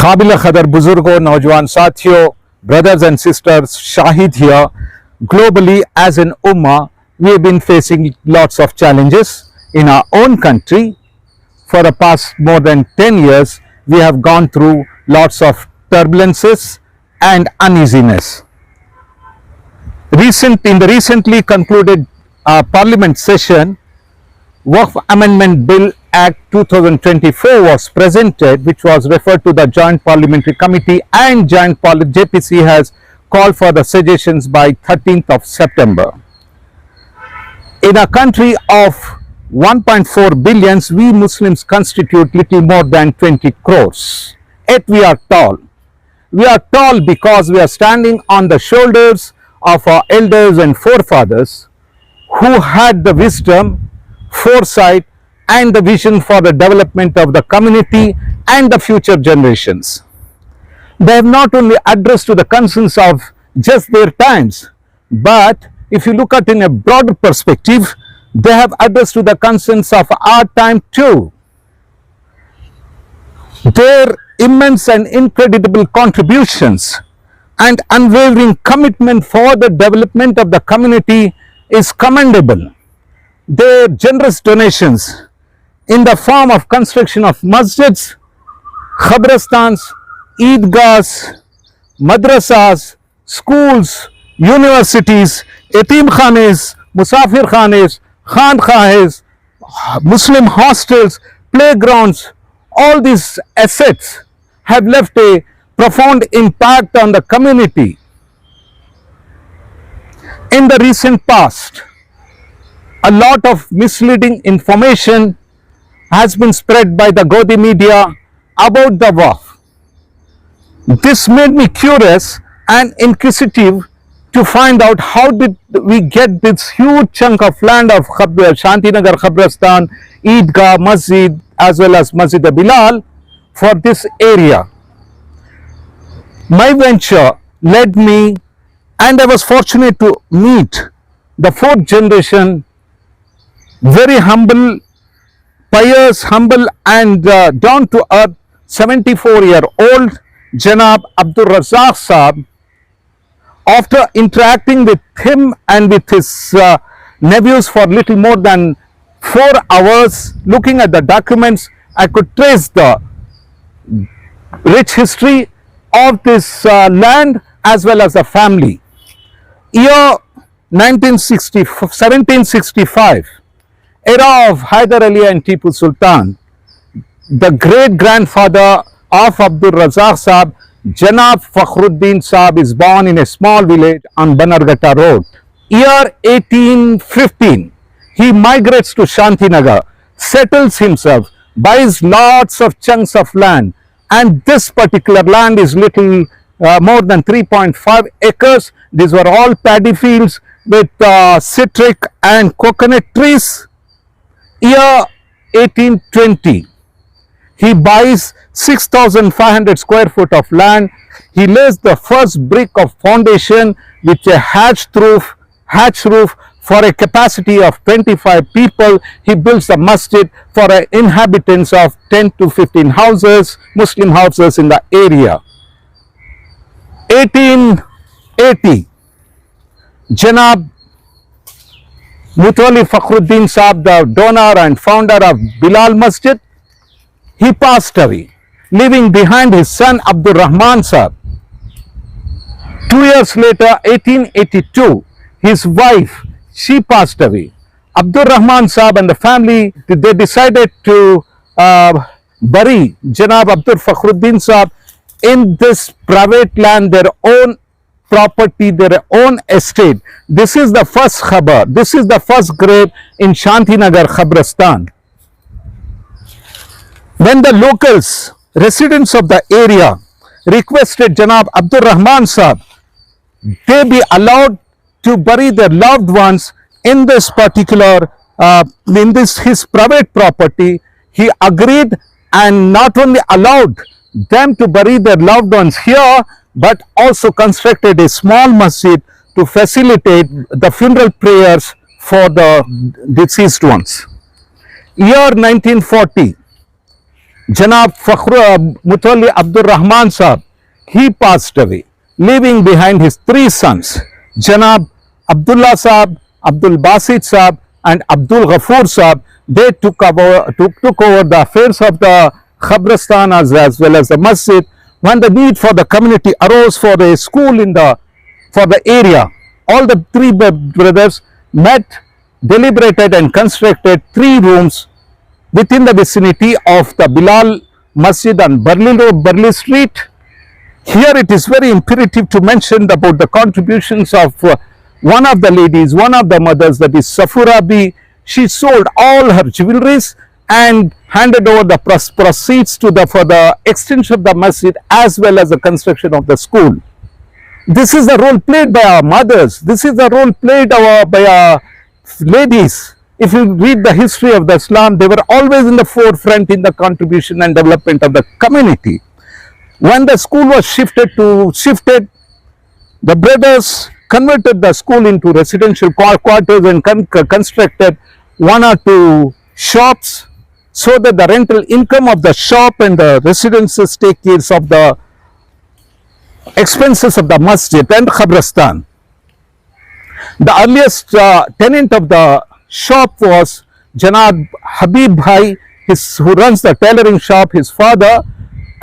काबिल खदर बुजुर्गों, नौजवान साथियों, brothers and sisters, Shahid here. Globally, as an ummah, we have been facing lots of challenges in our own country. For the past more than 10 years, we have gone through lots of turbulences and uneasiness. In the recently concluded Parliament session, Waqf Amendment Bill Act 2024 was presented, which was referred to the Joint Parliamentary Committee, and JPC has called for the suggestions by 13th of September. In a country of 1.4 billion, we Muslims constitute little more than 20 crores. Yet we are tall. We are tall because we are standing on the shoulders of our elders and forefathers who had the wisdom, foresight and the vision for the development of the community and the future generations. They have not only addressed to the concerns of just their times, but if you look at in a broader perspective, they have addressed to the concerns of our time too. Their immense and incredible contributions and unwavering commitment for the development of the community is commendable. Their generous donations in the form of construction of masjids, qabristans, eidgahs, madrasas, schools, universities, yatim khanes, musafir khanes, khanqahs, Muslim hostels, playgrounds, all these assets have left a profound impact on the community. In the recent past, a lot of misleading information has been spread by the Godi media about the Waqf. This made me curious and inquisitive to find out how did we get this huge chunk of land of Shantinagar Qabristan, Eidgah, Masjid as well as Masjid Bilal for this area. My venture led me, and I was fortunate to meet the fourth generation, very humble, pious, humble and down to earth 74-year-old Janab Abdur Razzaq Saab. After interacting with him and with his nephews for little more than 4 hours, looking at the documents, I could trace the rich history of this land as well as the family. Year 1765, era of Hyder Ali and Tipu Sultan, the great grandfather of Abdur Razzaq Saab, Janab Fakhruddin Saab, is born in a small village on Banarghatta Road. Year 1815, he migrates to Shantinagar, settles himself, buys lots of chunks of land, and this particular land is little more than 3.5 acres. These were all paddy fields with citric and coconut trees. Year 1820, he buys 6,500 square foot of land. He lays the first brick of foundation with a hatch roof for a capacity of 25 people. He builds a masjid for inhabitants of 10 to 15 houses, Muslim houses in the area. 1880, Janab Mutwalli Fakhruddin Saab, the donor and founder of Bilal Masjid, he passed away, leaving behind his son Abdur Rahman Saab. 2 years later, 1882, his wife, she passed away. Abdur Rahman Saab and the family, they decided to bury Janab Abdur Fakhruddin Saab in this private land, their own property, their own estate. This is the first khabar, this is the first grave in Shantinagar Qabristan. When the locals, residents of the area, requested Janab Abdur Rahman Saab, they be allowed to bury their loved ones in this particular, his private property, he agreed and not only allowed them to bury their loved ones here, but also constructed a small masjid to facilitate the funeral prayers for the deceased ones. Year 1940, Janab Mutawalli Abdul Rahman Sahab, he passed away, leaving behind his three sons, Janab Abdullah Sahab, Abdul Basit Sahab, and Abdul Ghafoor Sahab. They took over the affairs of the Qabristan as well as the masjid. When the need for the community arose for a school for the area, all the three brothers met, deliberated, and constructed 3 rooms within the vicinity of the Bilal Masjid on Burley Street. Here it is very imperative to mention about the contributions of one of the ladies, one of the mothers, that is Safura B. She sold all her jewelries and handed over the proceeds to for the extension of the masjid as well as the construction of the school. This is the role played by our mothers. This is the role played by our ladies. If you read the history of the Islam, they were always in the forefront in the contribution and development of the community. When the school was shifted, the brothers converted the school into residential quarters and constructed 1 or 2 shops, so that the rental income of the shop and the residences take care of the expenses of the masjid and Qabristan. The earliest tenant of the shop was Janab Habib Bhai, who runs the tailoring shop, his father,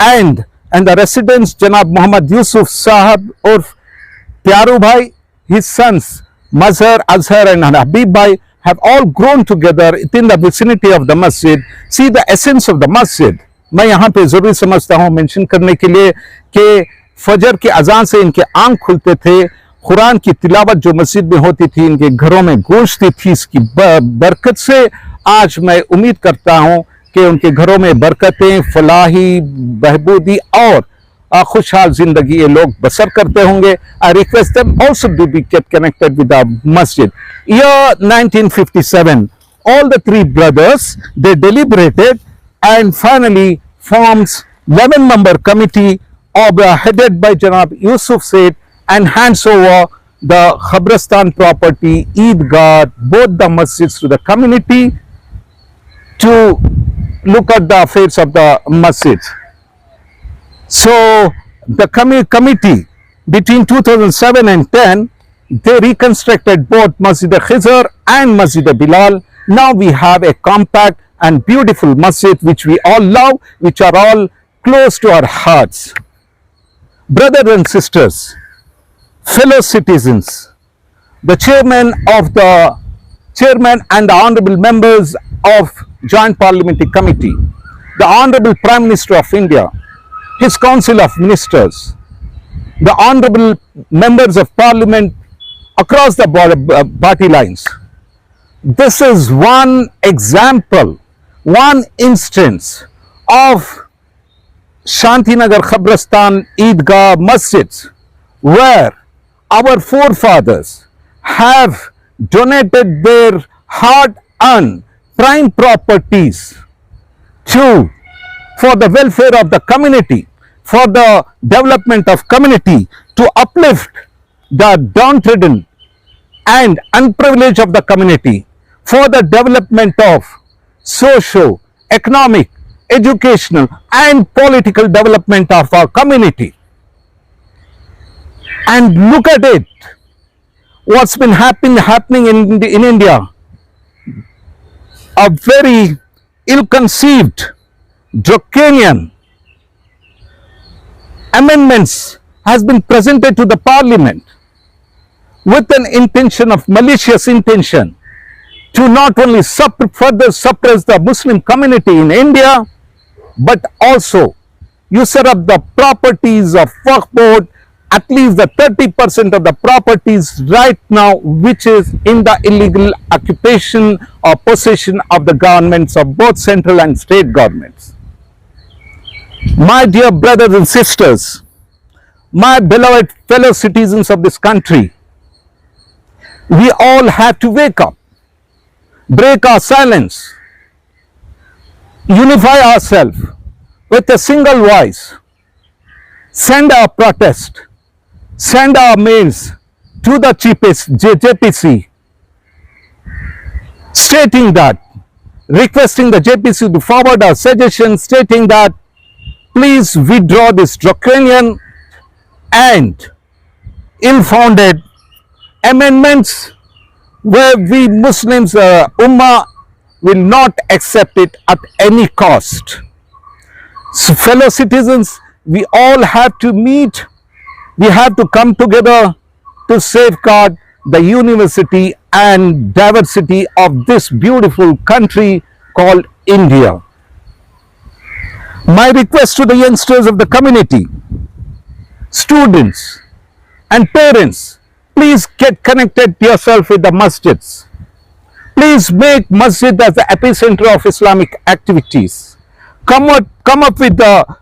and the residents Janab Muhammad Yusuf Sahab or Pyaru Bhai, his sons Mazhar, Azhar, and Habib Bhai have all grown together within the vicinity of the masjid. See the essence of the masjid. मैं यहाँ पे जरूरी समझता हूँ mention करने के लिए कि फजर के अजान से इनके आंख खुलते थे, कुरान की तिलावत जो मस्जिद में होती थी इनके घरों में गूंजती थी। इसकी बरकत से आज मैं उम्मीद करता हूँ कि उनके घरों में बरकतें, फलाही, बहबूदी और खुशहाल जिंदगी ये लोग बसर करते होंगे. I request them also to be kept connected with the masjid. Year 1957, all the three brothers, they deliberated and finally forms 11-member committee headed by Janab Yusuf Said and hands over the Qabristan property, Eidgah, both the masjids to the community to look at the affairs of the masjids. So the committee between 2007 and 10, they reconstructed both Masjid al-Khizr and Masjid al-Bilal. Now we have a compact and beautiful masjid which we all love, which are all close to our hearts. Brothers and sisters, fellow citizens, the chairman and the honorable members of Joint Parliamentary Committee, the Honorable Prime Minister of India, his Council of Ministers, the honorable members of Parliament across the party lines. This is one example, one instance of Shantinagar Qabristan Eidgah masjids where our forefathers have donated their hard-earned prime properties for the welfare of the community, for the development of community, to uplift the downtrodden and unprivileged of the community, for the development of socio, economic, educational and political development of our community. And look at it, what's been happening in India. A very ill-conceived, draconian amendments has been presented to the parliament with an intention of malicious intention to not only further suppress the Muslim community in India, but also usurp up the properties of Waqf Board, at least the 30% of the properties right now which is in the illegal occupation or possession of the governments of both central and state governments. My dear brothers and sisters, my beloved fellow citizens of this country, we all have to wake up, break our silence, unify ourselves with a single voice, send our protest, send our mails to the JPC stating that requesting the JPC to forward a suggestion stating that please withdraw this draconian and ill-founded amendments where we Muslims, Ummah, will not accept it at any cost. So fellow citizens, we all have to meet, we have to come together to safeguard the university and diversity of this beautiful country called India. My request to the youngsters of the community, students and parents, please get connected yourself with the masjids. Please make masjid as the epicenter of Islamic activities. Come up with the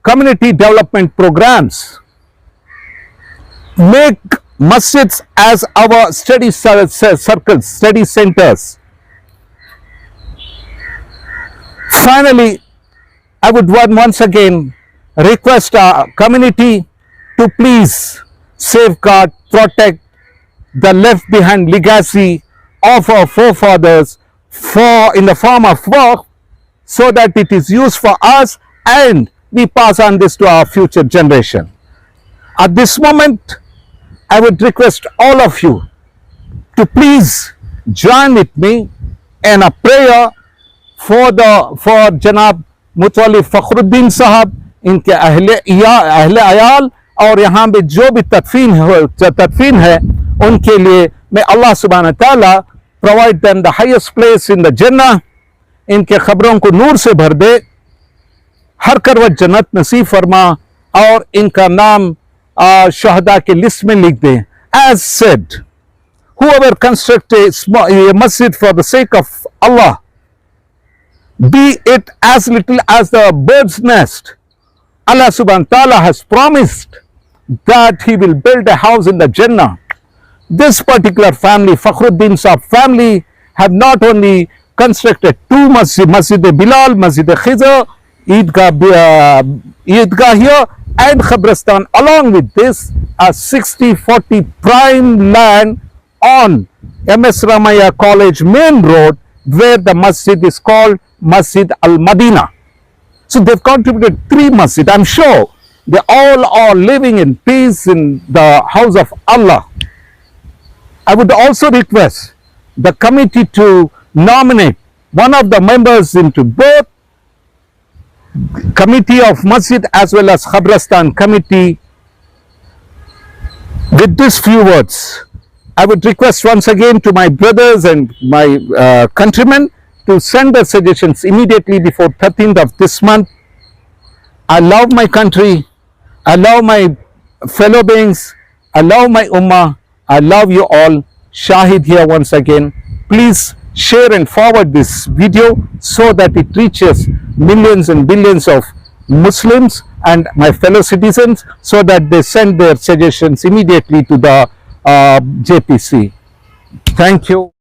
community development programs. Make masjids as our study circles, study centers. Finally, I would once again request our community to please safeguard, protect the left behind legacy of our forefathers in the form of work, so that it is used for us and we pass on this to our future generation. At this moment, I would request all of you to please join with me in a prayer for Janab Mutawalli Fakhruddin Sahab, इनके अहले अयाल और यहाँ पे जो भी तदफीन है उनके लिए मैं अल्लाह सुब्हानहू व तआला provide them the highest place in the Jannah, इनके खबरों को नूर से भर दे, हर करवट जन्नत नसीब फरमा और इनका नाम शहदा के लिस्ट में लिख दे. As said, whoever construct a masjid for the sake of Allah, be it as little as the bird's nest, Allah subhanahu wa ta'ala has promised that he will build a house in the Jannah. This particular family, Fakhruddin Sahab family, have not only constructed two masjid, Masjid-e-Bilal, Masjid-e-Khizr, Eidgah here and Qabristan. Along with this, a 60-40 prime land on MS Ramaiah College main road, where the masjid is called Masjid Al-Madina. So they've contributed 3 masjid. I'm sure they all are living in peace in the house of Allah. I would also request the committee to nominate one of the members into both committee of masjid as well as Qabristan committee. With these few words, I would request once again to my brothers and my countrymen to send their suggestions immediately before 13th of this month. I love my country, I love my fellow beings, I love my ummah, I love you all. Shahid here once again. Please share and forward this video so that it reaches millions and billions of Muslims and my fellow citizens, so that they send their suggestions immediately to the JPC. Thank you.